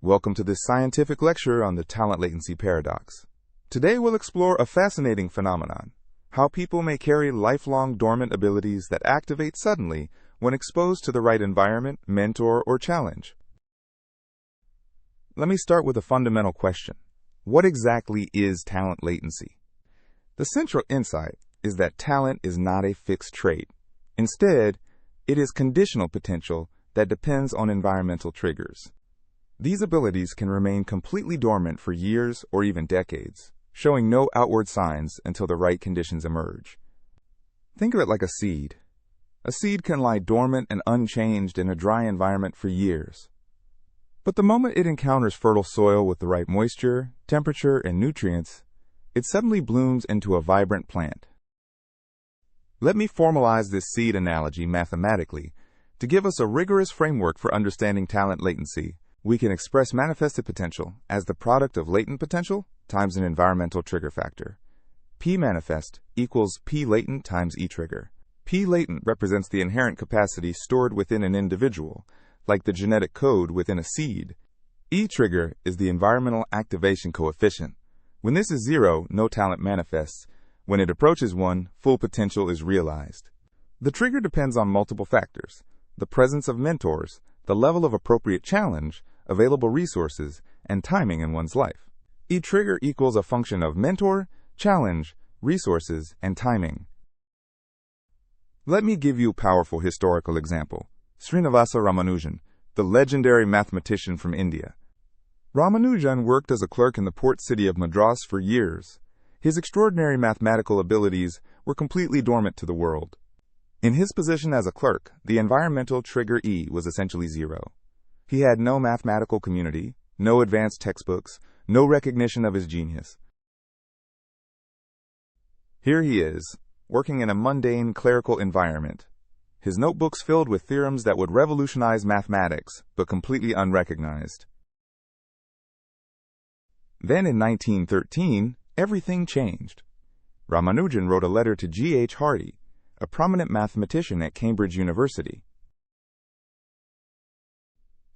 Welcome to this scientific lecture on the talent latency paradox. Today we'll explore a fascinating phenomenon: how people may carry lifelong dormant abilities that activate suddenly when exposed to the right environment, mentor, or challenge. Let me start with a fundamental question. What exactly is talent latency? The central insight is that talent is not a fixed trait. Instead, it is conditional potential that depends on environmental triggers. These abilities can remain completely dormant for years or even decades, showing no outward signs until the right conditions emerge. Think of it like a seed. A seed can lie dormant and unchanged in a dry environment for years. But the moment it encounters fertile soil with the right moisture, temperature, and nutrients, it suddenly blooms into a vibrant plant. Let me formalize this seed analogy mathematically to give us a rigorous framework for understanding talent latency. We can express manifested potential as the product of latent potential times an environmental trigger factor. P manifest equals P latent times E trigger. P latent represents the inherent capacity stored within an individual, like the genetic code within a seed. E trigger is the environmental activation coefficient. When this is 0, no talent manifests. When it approaches 1, full potential is realized. The trigger depends on multiple factors: the presence of mentors, the level of appropriate challenge, available resources, and timing in one's life. E-trigger equals a function of mentor, challenge, resources, and timing. Let me give you a powerful historical example. Srinivasa Ramanujan, the legendary mathematician from India. Ramanujan worked as a clerk in the port city of Madras for years. His extraordinary mathematical abilities were completely dormant to the world. In his position as a clerk, the environmental trigger E was essentially 0. He had no mathematical community, no advanced textbooks, no recognition of his genius. Here he is, working in a mundane clerical environment, his notebooks filled with theorems that would revolutionize mathematics, but completely unrecognized. Then in 1913, everything changed. Ramanujan wrote a letter to G.H. Hardy, a prominent mathematician at Cambridge University.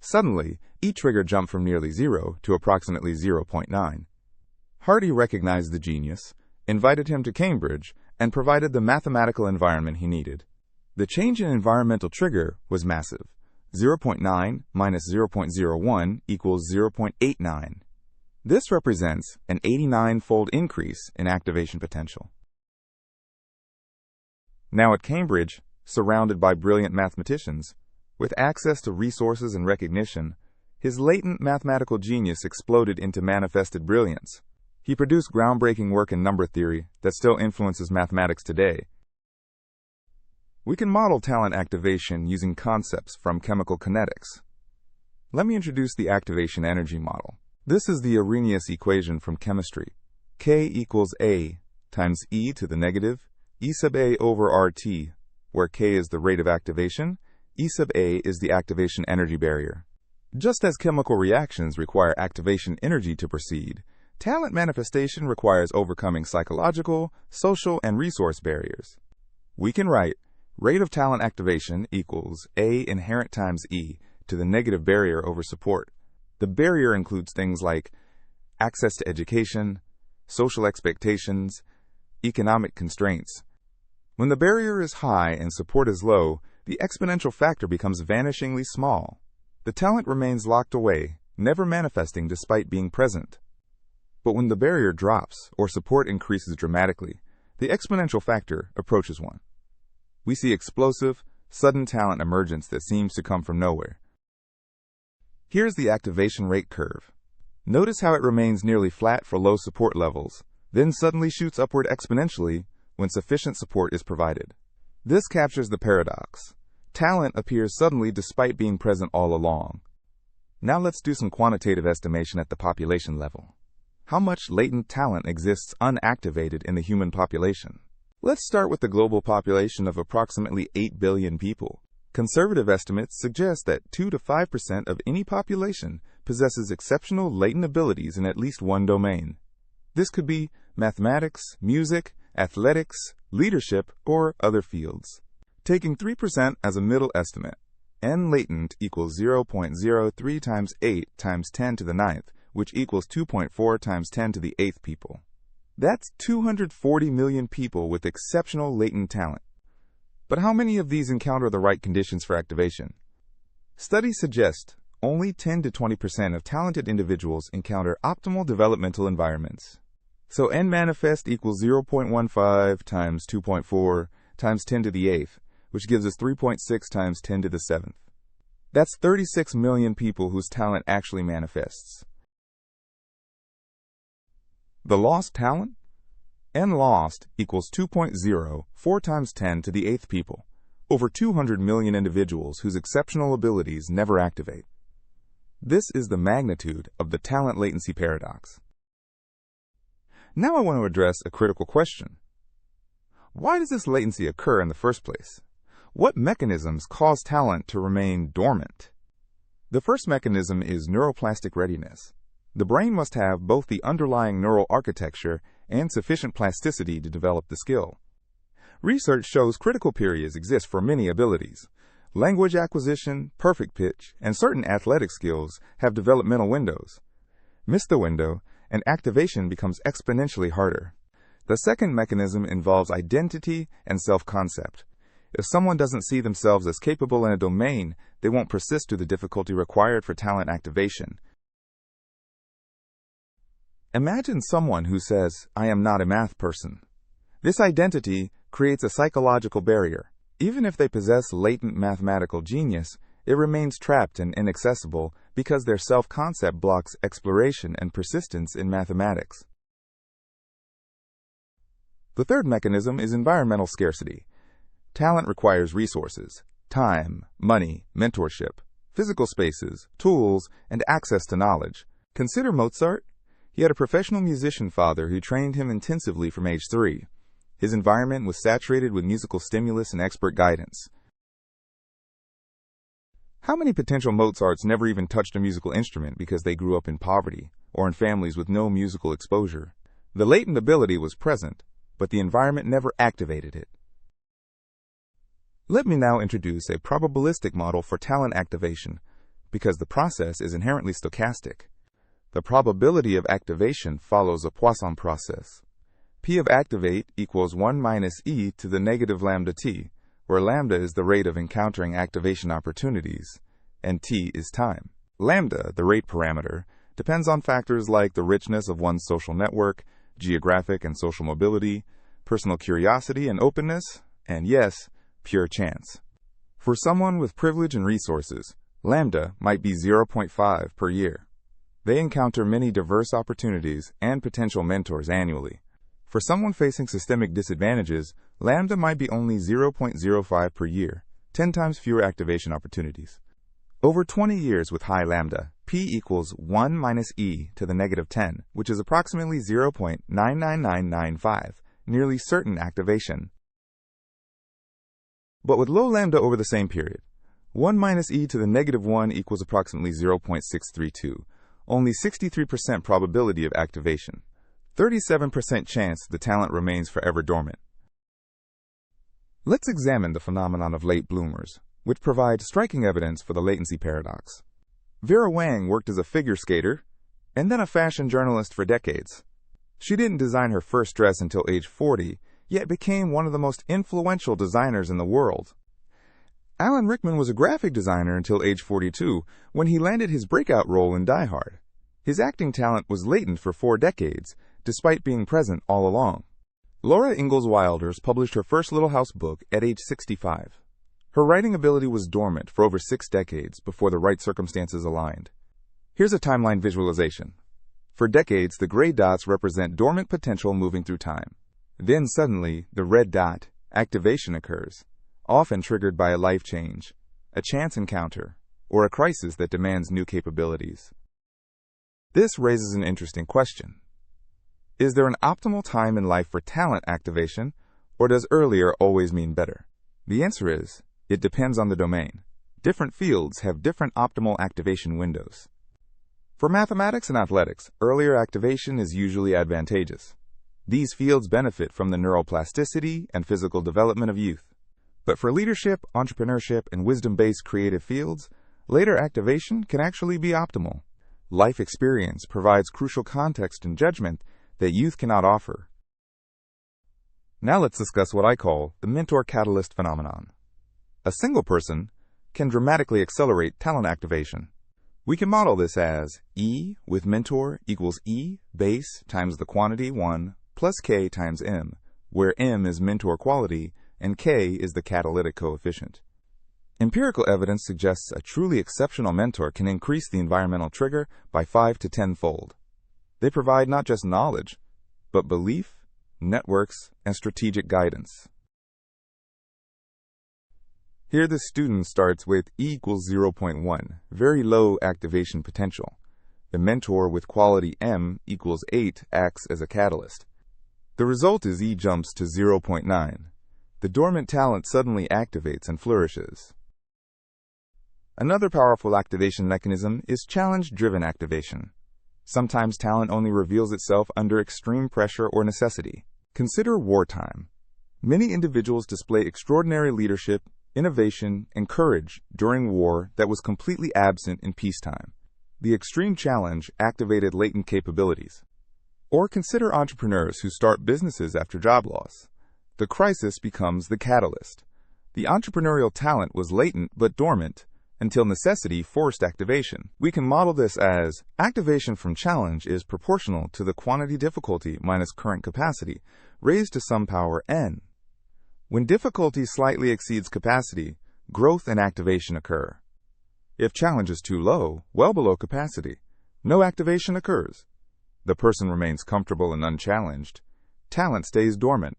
Suddenly, E-trigger jumped from nearly 0 to approximately 0.9. Hardy recognized the genius, invited him to Cambridge, and provided the mathematical environment he needed. The change in environmental trigger was massive. 0.9 minus 0.01 equals 0.89. This represents an 89-fold increase in activation potential. Now at Cambridge, surrounded by brilliant mathematicians, with access to resources and recognition, his latent mathematical genius exploded into manifested brilliance. He produced groundbreaking work in number theory that still influences mathematics today. We can model talent activation using concepts from chemical kinetics. Let me introduce the activation energy model. This is the Arrhenius equation from chemistry. K equals A times e to the negative E sub A over RT, where K is the rate of activation, E sub A is the activation energy barrier. Just as chemical reactions require activation energy to proceed, talent manifestation requires overcoming psychological, social, and resource barriers. We can write rate of talent activation equals A inherent times E to the negative barrier over support. The barrier includes things like access to education, social expectations, economic constraints. When the barrier is high and support is low, the exponential factor becomes vanishingly small. The talent remains locked away, never manifesting despite being present. But when the barrier drops or support increases dramatically, the exponential factor approaches 1. We see explosive, sudden talent emergence that seems to come from nowhere. Here's the activation rate curve. Notice how it remains nearly flat for low support levels, then suddenly shoots upward exponentially when sufficient support is provided. This captures the paradox. Talent appears suddenly despite being present all along. Now let's do some quantitative estimation at the population level. How much latent talent exists unactivated in the human population? Let's start with the global population of approximately 8 billion people. Conservative estimates suggest that 2 to 5% of any population possesses exceptional latent abilities in at least one domain. This could be mathematics, music, athletics, leadership, or other fields. Taking 3% as a middle estimate, N latent equals 0.03 times 8 times 10 to the ninth, which equals 2.4 times 10 to the eighth people. That's 240 million people with exceptional latent talent. But how many of these encounter the right conditions for activation? Studies suggest only 10 to 20% of talented individuals encounter optimal developmental environments. So N manifest equals 0.15 times 2.4 times 10 to the eighth, which gives us 3.6 times 10 to the seventh. That's 36 million people whose talent actually manifests. The lost talent? N lost equals 2.0, 4 times 10 to the eighth people, over 200 million individuals whose exceptional abilities never activate. This is the magnitude of the talent latency paradox. Now I want to address a critical question. Why does this latency occur in the first place? What mechanisms cause talent to remain dormant? The first mechanism is neuroplastic readiness. The brain must have both the underlying neural architecture and sufficient plasticity to develop the skill. Research shows critical periods exist for many abilities. Language acquisition, perfect pitch, and certain athletic skills have developmental windows. Miss the window, and activation becomes exponentially harder. The second mechanism involves identity and self-concept. If someone doesn't see themselves as capable in a domain, they won't persist to the difficulty required for talent activation. Imagine someone who says, "I am not a math person." This identity creates a psychological barrier. Even if they possess latent mathematical genius, it remains trapped and inaccessible because their self-concept blocks exploration and persistence in mathematics. The third mechanism is environmental scarcity. Talent requires resources, time, money, mentorship, physical spaces, tools, and access to knowledge. Consider Mozart. He had a professional musician father who trained him intensively from age 3. His environment was saturated with musical stimulus and expert guidance. How many potential Mozarts never even touched a musical instrument because they grew up in poverty or in families with no musical exposure? The latent ability was present, but the environment never activated it. Let me now introduce a probabilistic model for talent activation, because the process is inherently stochastic. The probability of activation follows a Poisson process. P of activate equals 1 minus e to the negative lambda t, where lambda is the rate of encountering activation opportunities, and t is time. Lambda, the rate parameter, depends on factors like the richness of one's social network, geographic and social mobility, personal curiosity and openness, and yes, pure chance. For someone with privilege and resources, lambda might be 0.5 per year. They encounter many diverse opportunities and potential mentors annually. For someone facing systemic disadvantages, lambda might be only 0.05 per year, 10 times fewer activation opportunities. Over 20 years with high lambda, P equals 1 minus e to the negative 10, which is approximately 0.99995, nearly certain activation. But with low lambda over the same period, 1 minus e to the negative 1 equals approximately 0.632, only 63% probability of activation, 37% chance the talent remains forever dormant. Let's examine the phenomenon of late bloomers, which provide striking evidence for the latency paradox. Vera Wang worked as a figure skater and then a fashion journalist for decades. She didn't design her first dress until age 40, yet became one of the most influential designers in the world. Alan Rickman was a graphic designer until age 42, when he landed his breakout role in Die Hard. His acting talent was latent for 4 decades, despite being present all along. Laura Ingalls Wilder published her first Little House book at age 65. Her writing ability was dormant for over 6 decades before the right circumstances aligned. Here's a timeline visualization. For decades, the gray dots represent dormant potential moving through time. Then suddenly, the red dot, activation, occurs, often triggered by a life change, a chance encounter, or a crisis that demands new capabilities. This raises an interesting question. Is there an optimal time in life for talent activation, or does earlier always mean better? The answer is, it depends on the domain. Different fields have different optimal activation windows. For mathematics and athletics, earlier activation is usually advantageous. These fields benefit from the neuroplasticity and physical development of youth. But for leadership, entrepreneurship, and wisdom-based creative fields, later activation can actually be optimal. Life experience provides crucial context and judgment that youth cannot offer. Now let's discuss what I call the mentor catalyst phenomenon. A single person can dramatically accelerate talent activation. We can model this as E with mentor equals E base times the quantity 1 plus K times M, where M is mentor quality and K is the catalytic coefficient. Empirical evidence suggests a truly exceptional mentor can increase the environmental trigger by 5 to 10-fold. They provide not just knowledge, but belief, networks, and strategic guidance. Here the student starts with E equals 0.1, very low activation potential. The mentor with quality M equals 8 acts as a catalyst. The result is E jumps to 0.9. The dormant talent suddenly activates and flourishes. Another powerful activation mechanism is challenge-driven activation. Sometimes talent only reveals itself under extreme pressure or necessity. Consider wartime. Many individuals display extraordinary leadership, innovation, and courage during war that was completely absent in peacetime. The extreme challenge activated latent capabilities. Or consider entrepreneurs who start businesses after job loss. The crisis becomes the catalyst. The entrepreneurial talent was latent but dormant until necessity forced activation. We can model this as activation from challenge is proportional to the quantity difficulty minus current capacity, raised to some power n. When difficulty slightly exceeds capacity, growth and activation occur. If challenge is too low, well below capacity, no activation occurs. The person remains comfortable and unchallenged. Talent stays dormant.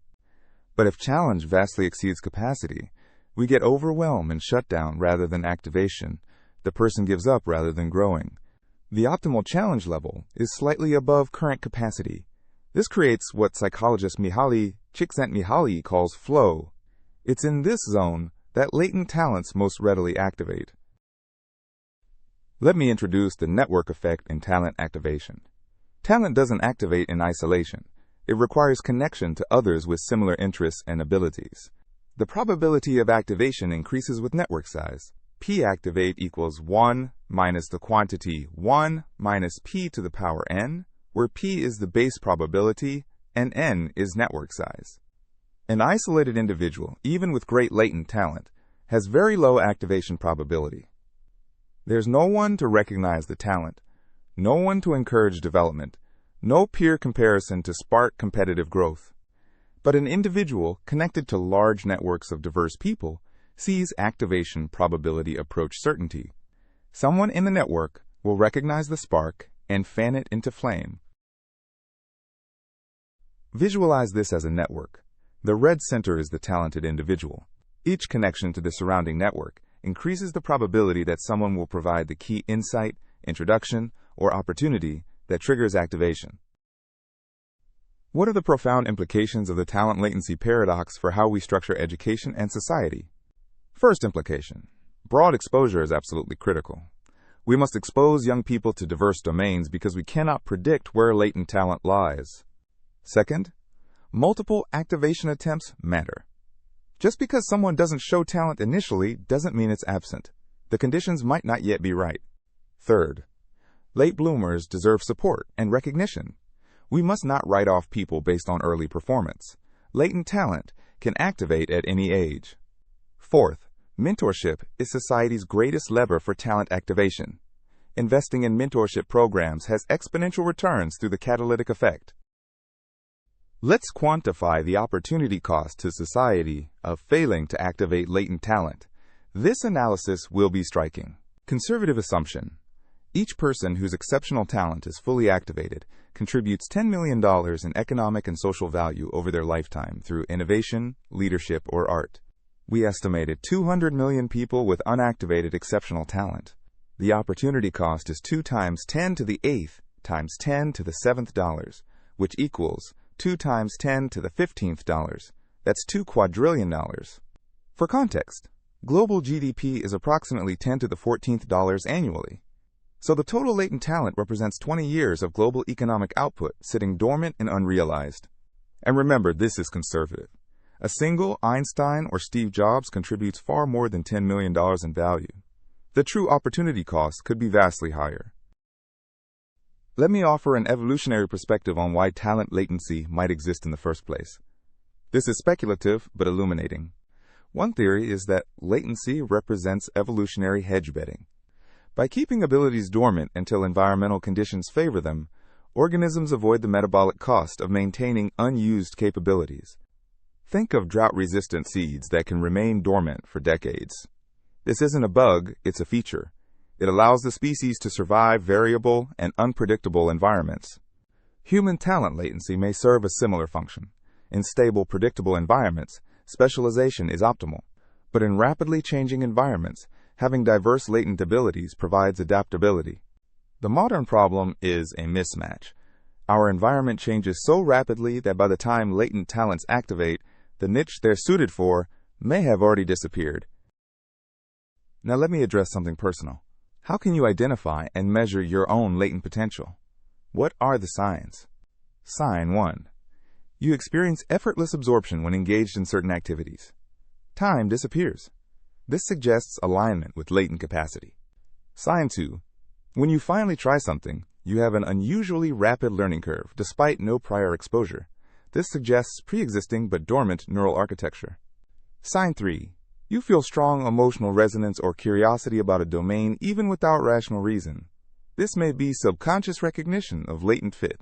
But if challenge vastly exceeds capacity, we get overwhelm and shutdown rather than activation. The person gives up rather than growing. The optimal challenge level is slightly above current capacity. This creates what psychologist Csikszentmihalyi calls flow. It's in this zone that latent talents most readily activate. Let me introduce the network effect in talent activation. Talent doesn't activate in isolation. It requires connection to others with similar interests and abilities. The probability of activation increases with network size. P activate equals 1 minus the quantity 1 minus p to the power n, where p is the base probability and n is network size. An isolated individual, even with great latent talent, has very low activation probability. There's no one to recognize the talent, no one to encourage development, no peer comparison to spark competitive growth. But an individual connected to large networks of diverse people sees activation probability approach certainty. Someone in the network will recognize the spark and fan it into flame. Visualize this as a network. The red center is the talented individual. Each connection to the surrounding network increases the probability that someone will provide the key insight, introduction, or opportunity that triggers activation. What are the profound implications of the talent latency paradox for how we structure education and society? First implication: broad exposure is absolutely critical. We must expose young people to diverse domains because we cannot predict where latent talent lies. Second, multiple activation attempts matter. Just because someone doesn't show talent initially doesn't mean it's absent. The conditions might not yet be right. Third, late bloomers deserve support and recognition. We must not write off people based on early performance. Latent talent can activate at any age. Fourth, mentorship is society's greatest lever for talent activation. Investing in mentorship programs has exponential returns through the catalytic effect. Let's quantify the opportunity cost to society of failing to activate latent talent. This analysis will be striking. Conservative assumption: each person whose exceptional talent is fully activated contributes $10 million in economic and social value over their lifetime through innovation, leadership, or art. We estimated 200 million people with unactivated exceptional talent. The opportunity cost is 2 times 10 to the 8th times 10 to the 7th dollars, which equals 2 times 10 to the 15th dollars. That's $2 quadrillion. For context, global GDP is approximately 10 to the 14th dollars annually. So the total latent talent represents 20 years of global economic output sitting dormant and unrealized. And remember, this is conservative. A single Einstein or Steve Jobs contributes far more than $10 million in value. The true opportunity cost could be vastly higher. Let me offer an evolutionary perspective on why talent latency might exist in the first place. This is speculative but illuminating. One theory is that latency represents evolutionary hedge betting. By keeping abilities dormant until environmental conditions favor them, organisms avoid the metabolic cost of maintaining unused capabilities. Think of drought-resistant seeds that can remain dormant for decades. This isn't a bug, it's a feature. It allows the species to survive variable and unpredictable environments. Human talent latency may serve a similar function. In stable, predictable environments, specialization is optimal. But in rapidly changing environments, having diverse latent abilities provides adaptability. The modern problem is a mismatch. Our environment changes so rapidly that by the time latent talents activate, the niche they're suited for may have already disappeared. Now let me address something personal. How can you identify and measure your own latent potential? What are the signs? Sign 1. You experience effortless absorption when engaged in certain activities. Time disappears. This suggests alignment with latent capacity. Sign 2. When you finally try something, you have an unusually rapid learning curve despite no prior exposure. This suggests pre-existing but dormant neural architecture. Sign 3. You feel strong emotional resonance or curiosity about a domain even without rational reason. This may be subconscious recognition of latent fit.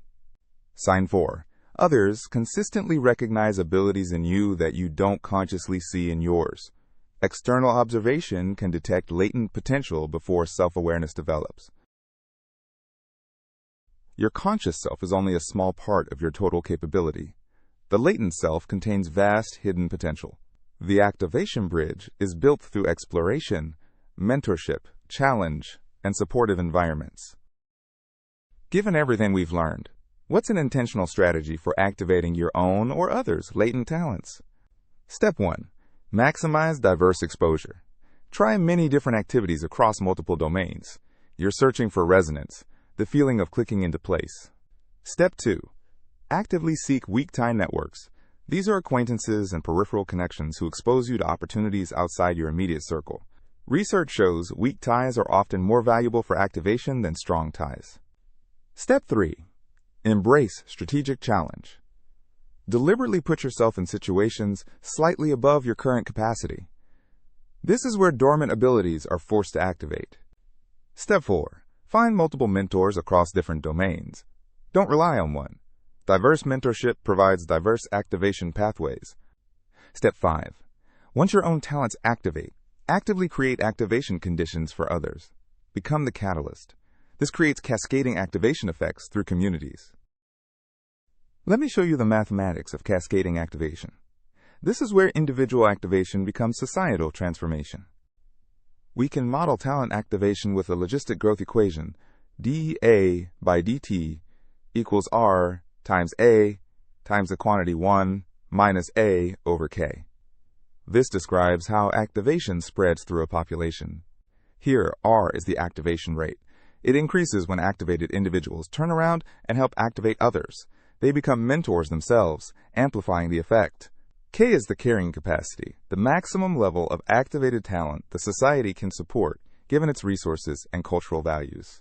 Sign 4. Others consistently recognize abilities in you that you don't consciously see in yours. External observation can detect latent potential before self-awareness develops. Your conscious self is only a small part of your total capability. The latent self contains vast hidden potential. The activation bridge is built through exploration, mentorship, challenge, and supportive environments. Given everything we've learned, what's an intentional strategy for activating your own or others' latent talents? Step 1. Maximize diverse exposure. Try many different activities across multiple domains. You're searching for resonance, the feeling of clicking into place. Step 2. Actively seek weak tie networks. These are acquaintances and peripheral connections who expose you to opportunities outside your immediate circle. Research shows weak ties are often more valuable for activation than strong ties. Step 3. Embrace strategic challenge. Deliberately put yourself in situations slightly above your current capacity. This is where dormant abilities are forced to activate. Step 4. Find multiple mentors across different domains. Don't rely on one. Diverse mentorship provides diverse activation pathways. Step 5. Once your own talents activate, actively create activation conditions for others. Become the catalyst. This creates cascading activation effects through communities. Let me show you the mathematics of cascading activation. This is where individual activation becomes societal transformation. We can model talent activation with a logistic growth equation, dA by dt equals R times A times the quantity 1 minus A over K. This describes how activation spreads through a population. Here, R is the activation rate. It increases when activated individuals turn around and help activate others. They become mentors themselves, amplifying the effect. K is the carrying capacity, the maximum level of activated talent the society can support, given its resources and cultural values.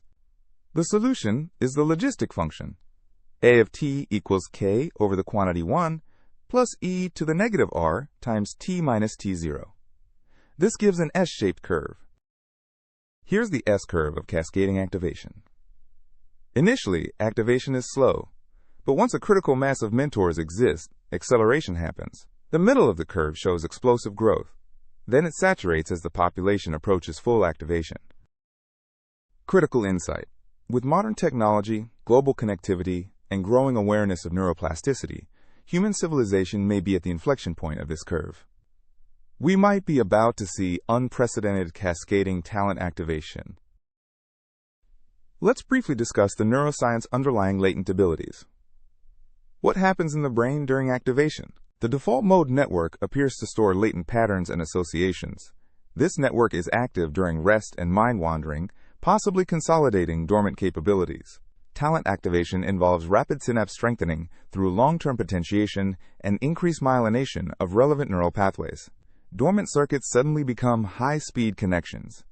The solution is the logistic function. A of t equals k over the quantity 1 plus e to the negative r times t minus t0. This gives an S-shaped curve. Here's the S-curve of cascading activation. Initially, activation is slow, but once a critical mass of mentors exists, acceleration happens. The middle of the curve shows explosive growth. Then it saturates as the population approaches full activation. Critical insight. With modern technology, global connectivity, and growing awareness of neuroplasticity, human civilization may be at the inflection point of this curve. We might be about to see unprecedented cascading talent activation. Let's briefly discuss the neuroscience underlying latent abilities. What happens in the brain during activation? The default mode network appears to store latent patterns and associations. This network is active during rest and mind wandering, possibly consolidating dormant capabilities. talent activation involves rapid synapse strengthening through long-term potentiation and increased myelination of relevant neural pathways. Dormant circuits suddenly become high-speed connections.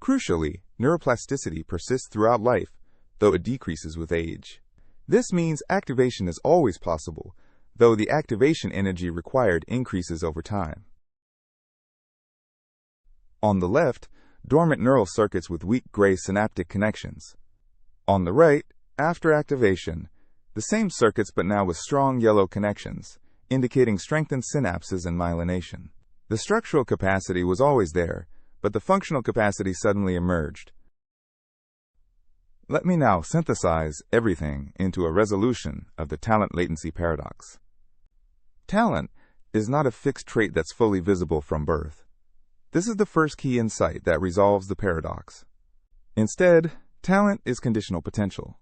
Crucially, neuroplasticity persists throughout life, though it decreases with age. This means activation is always possible, though the activation energy required increases over time. On the left, dormant neural circuits with weak gray synaptic connections. On the right, after activation, the same circuits but now with strong yellow connections, indicating strengthened synapses and myelination. The structural capacity was always there, but the functional capacity suddenly emerged. Let me now synthesize everything into a resolution of the talent latency paradox. Talent is not a fixed trait that's fully visible from birth. This is the first key insight that resolves the paradox. Instead, talent is conditional potential.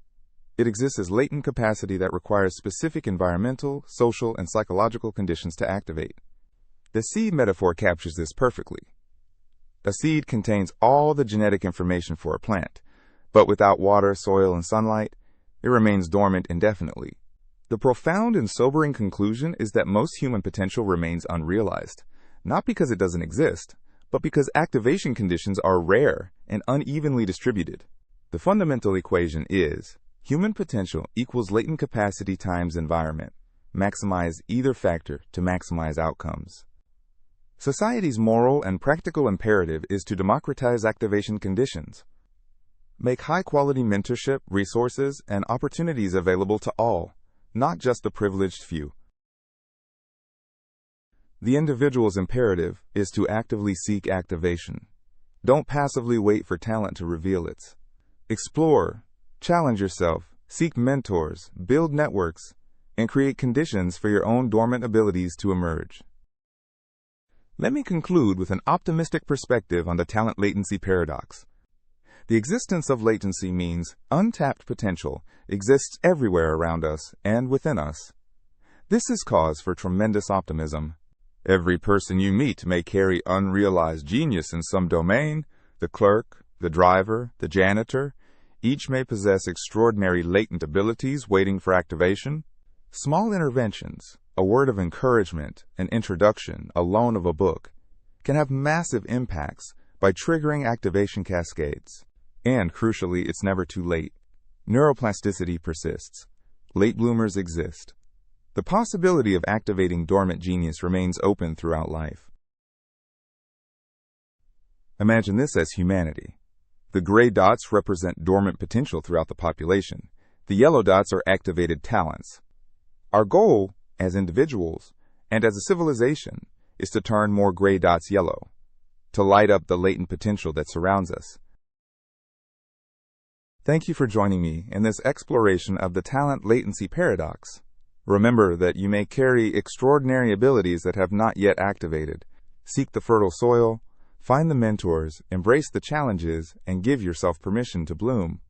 It exists as latent capacity that requires specific environmental, social, and psychological conditions to activate. The seed metaphor captures this perfectly. A seed contains all the genetic information for a plant, but without water, soil, and sunlight, it remains dormant indefinitely. The profound and sobering conclusion is that most human potential remains unrealized, not because it doesn't exist, but because activation conditions are rare and unevenly distributed. The fundamental equation is human potential equals latent capacity times environment. Maximize either factor to maximize outcomes. Society's moral and practical imperative is to democratize activation conditions. Make high-quality mentorship, resources, and opportunities available to all, not just the privileged few. The individual's imperative is to actively seek activation. Don't passively wait for talent to reveal it. Explore, challenge yourself, seek mentors, build networks, and create conditions for your own dormant abilities to emerge. Let me conclude with an optimistic perspective on the talent latency paradox. The existence of latency means untapped potential exists everywhere around us and within us. This is cause for tremendous optimism. Every person you meet may carry unrealized genius in some domain. The clerk, the driver, the janitor, each may possess extraordinary latent abilities waiting for activation. Small interventions, a word of encouragement, an introduction, a loan of a book, can have massive impacts by triggering activation cascades. And crucially, it's never too late. Neuroplasticity persists. Late bloomers exist. The possibility of activating dormant genius remains open throughout life. Imagine this as humanity. The gray dots represent dormant potential throughout the population. The yellow dots are activated talents. Our goal, as individuals, and as a civilization, is to turn more gray dots yellow, to light up the latent potential that surrounds us. Thank you for joining me in this exploration of the talent latency paradox. Remember that you may carry extraordinary abilities that have not yet activated. Seek the fertile soil, find the mentors, embrace the challenges, and give yourself permission to bloom.